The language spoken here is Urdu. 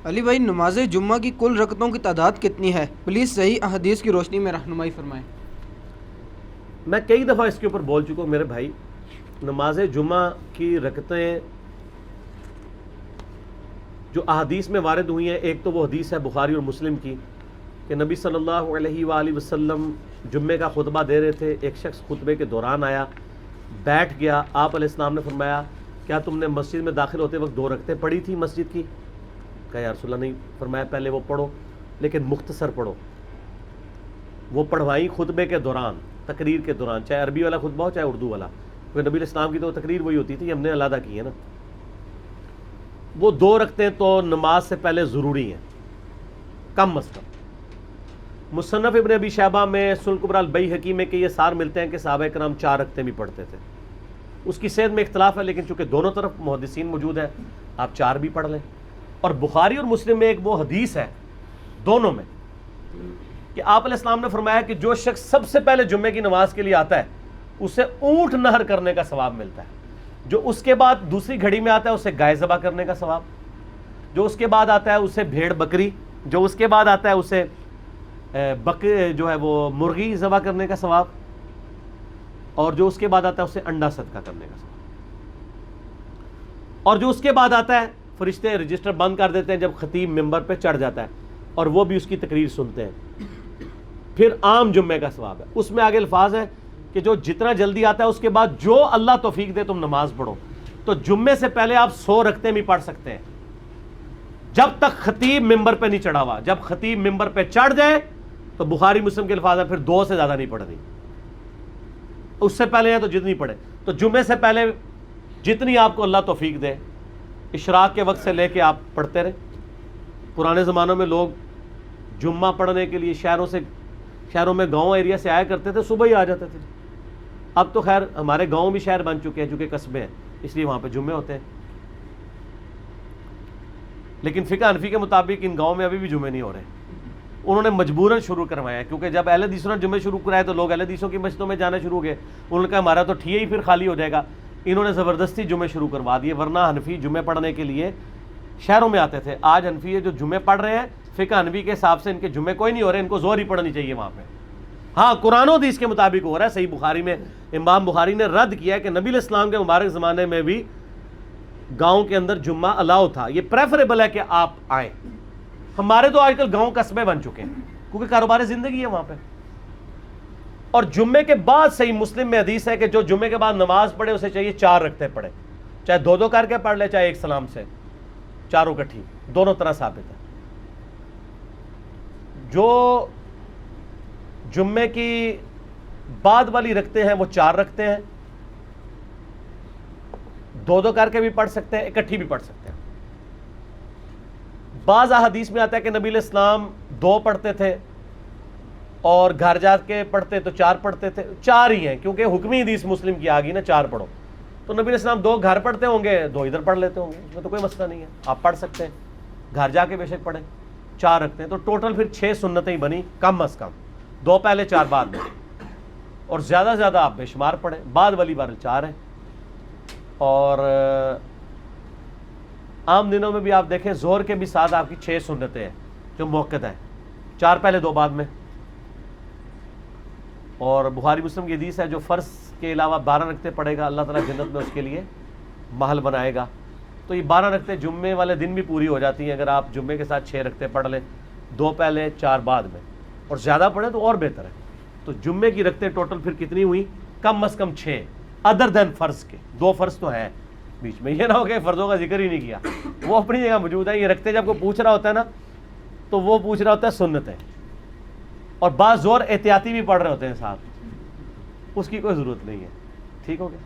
علی بھائی، نماز جمعہ کی کل رکعتوں کی تعداد کتنی ہے؟ پلیز صحیح احادیث کی روشنی میں رہنمائی فرمائیں۔ میں کئی دفعہ اس کے اوپر بول چکا ہوں میرے بھائی، نماز جمعہ کی رکعتیں جو احادیث میں وارد ہوئی ہیں، ایک تو وہ حدیث ہے بخاری اور مسلم کی کہ نبی صلی اللہ علیہ وآلہ وسلم جمعے کا خطبہ دے رہے تھے، ایک شخص خطبے کے دوران آیا، بیٹھ گیا، آپ علیہ السلام نے فرمایا کیا تم نے مسجد میں داخل ہوتے وقت 2 رکعتیں پڑھی تھی مسجد کی؟ کہا یا رسول اللہ نہیں۔ فرمایا پہلے وہ پڑھو لیکن مختصر پڑھو۔ وہ پڑھوائی خطبے کے دوران، تقریر کے دوران، چاہے عربی والا خطبہ ہو چاہے اردو والا، کیونکہ نبی علیہ السلام کی تو تقریر وہی ہوتی تھی، ہم نے علیحدہ کی ہے نا۔ وہ 2 رکعتیں تو نماز سے پہلے ضروری ہیں کم از کم۔ مصنف ابن ابی شیبہ میں سنن کبری البیہقی میں کہ یہ سار ملتے ہیں کہ صحابہ کرام 4 رکعتیں بھی پڑھتے تھے۔ اس کی صحت میں اختلاف ہے، لیکن چونکہ دونوں طرف محدثین موجود ہیں، آپ 4 بھی پڑھ لیں۔ اور بخاری اور مسلم میں ایک وہ حدیث ہے دونوں میں کہ آپ علیہ السلام نے فرمایا کہ جو شخص سب سے پہلے جمعے کی نماز کے لیے آتا ہے اسے اونٹ نہر کرنے کا ثواب ملتا ہے، جو اس کے بعد دوسری گھڑی میں آتا ہے اسے گائے ذبح کرنے کا ثواب، جو اس کے بعد آتا ہے اسے بھیڑ بکری، جو اس کے بعد آتا ہے اسے جو ہے وہ مرغی ذبح کرنے کا ثواب، اور جو اس کے بعد آتا ہے اسے انڈا صدقہ کرنے کا ثواب، اور جو اس کے بعد آتا ہے فرشتے رجسٹر بند کر دیتے ہیں جب خطیب ممبر پہ چڑھ جاتا ہے اور وہ بھی اس کی تقریر سنتے ہیں، پھر عام جمعے کا ثواب ہے۔ اس میں آگے الفاظ ہے کہ جو جتنا جلدی آتا ہے اس کے بعد جو اللہ توفیق دے تم نماز پڑھو، تو جمعے سے پہلے آپ 100 رکعتیں بھی پڑھ سکتے ہیں جب تک خطیب ممبر پہ نہیں چڑھا ہوا۔ جب خطیب ممبر پہ چڑھ جائے تو بخاری مسلم کے الفاظ ہے پھر 2 سے زیادہ نہیں پڑھنی، اس سے پہلے ہے تو جتنی پڑھے۔ تو جمعے سے پہلے جتنی آپ کو اللہ توفیق دے، اشراق کے وقت سے لے کے آپ پڑھتے رہے۔ پرانے زمانوں میں لوگ جمعہ پڑھنے کے لیے شہروں میں گاؤں ایریا سے آیا کرتے تھے، صبح ہی آ جاتے تھے۔ اب تو خیر ہمارے گاؤں بھی شہر بن چکے ہیں چونکہ قصبے ہیں، اس لیے وہاں پہ جمعے ہوتے ہیں، لیکن فقہ حنفی کے مطابق ان گاؤں میں ابھی بھی جمعے نہیں ہو رہے۔ انہوں نے مجبوراً شروع کروایا ہے، کیونکہ جب اہل حدیثوں نے جمعے شروع کرائے تو لوگ اہل حدیثوں کی مسجدوں میں جانا شروع ہو گئے۔ انہوں نے کہا ہمارا تو ٹھیے ہی پھر خالی ہو جائے گا، انہوں نے زبردستی جمعے شروع کروا دیے، ورنہ حنفی جمعے پڑھنے کے لیے شہروں میں آتے تھے۔ آج حنفی جو جمعے پڑھ رہے ہیں فقہ حنفی کے حساب سے ان کے جمعے کوئی نہیں ہو رہے، ان کو زور ہی پڑھنی چاہیے وہاں پہ۔ ہاں قرآن و حدیث کے مطابق ہو رہا ہے۔ صحیح بخاری میں امام بخاری نے رد کیا ہے کہ نبی علیہ السلام کے مبارک زمانے میں بھی گاؤں کے اندر جمعہ الاؤ تھا، یہ پریفریبل ہے کہ آپ آئیں۔ ہمارے تو آج کل گاؤں قصبے بن چکے ہیں کیونکہ کاروبار زندگی ہے وہاں پہ۔ اور جمعے کے بعد صحیح مسلم میں حدیث ہے کہ جو جمعے کے بعد نماز پڑھے اسے چاہیے 4 رکعتیں پڑھے، چاہے 2 کر کے پڑھ لے چاہے ایک سلام سے، 4 اکٹھی، دونوں طرح ثابت ہے۔ جو جمعے کی بعد والی رکھتے ہیں وہ 4 رکھتے ہیں، 2 کر کے بھی پڑھ سکتے ہیں، اکٹھی بھی پڑھ سکتے ہیں۔ بعض احادیث میں آتا ہے کہ نبی علیہ السلام 2 پڑھتے تھے اور گھر جا کے پڑھتے تو 4 پڑھتے تھے، 4 ہی ہیں کیونکہ حکمی حدیث مسلم کی آ گئی نا 4 پڑھو، تو نبی علیہ السلام 2 گھر پڑھتے ہوں گے 2 ادھر پڑھ لیتے ہوں گے، اس میں تو کوئی مسئلہ نہیں ہے، آپ پڑھ سکتے ہیں، گھر جا کے بے شک پڑھیں۔ 4 رکھتے ہیں تو ٹوٹل پھر 6 سنتیں بنی کم از کم، 2 پہلے 4 بعد میں، اور زیادہ سے زیادہ آپ بے شمار پڑھیں، بعد والی بار 4 ہے۔ اور عام دنوں میں بھی آپ دیکھیں ظہر کے بھی ساتھ آپ کی 6 سنتیں ہیں جو موقت ہیں، 4 پہلے 2 بعد میں۔ اور بخاری مسلم کی حدیث ہے جو فرض کے علاوہ 12 رکعتیں پڑھے گا اللہ تعالیٰ جنت میں اس کے لیے محل بنائے گا۔ تو یہ 12 رکعتیں جمعے والے دن بھی پوری ہو جاتی ہیں اگر آپ جمعے کے ساتھ 6 رکعتیں پڑھ لیں، 2 پہلے 4 بعد میں، اور زیادہ پڑھیں تو اور بہتر ہے۔ تو جمعے کی رکعتیں ٹوٹل پھر کتنی ہوئی؟ کم از کم 6، ادر دین فرض کے، 2 فرض تو ہیں بیچ میں، یہ نہ ہو کہ فرضوں کا ذکر ہی نہیں کیا، وہ اپنی جگہ موجود ہے۔ یہ رکھتے جب کوئی پوچھ رہا ہوتا ہے نا تو وہ پوچھ رہا ہوتا ہے سنتیں، اور بعض زور احتیاطی بھی پڑھ رہے ہوتے ہیں ساتھ، اس کی کوئی ضرورت نہیں ہے۔ ٹھیک ہو گیا؟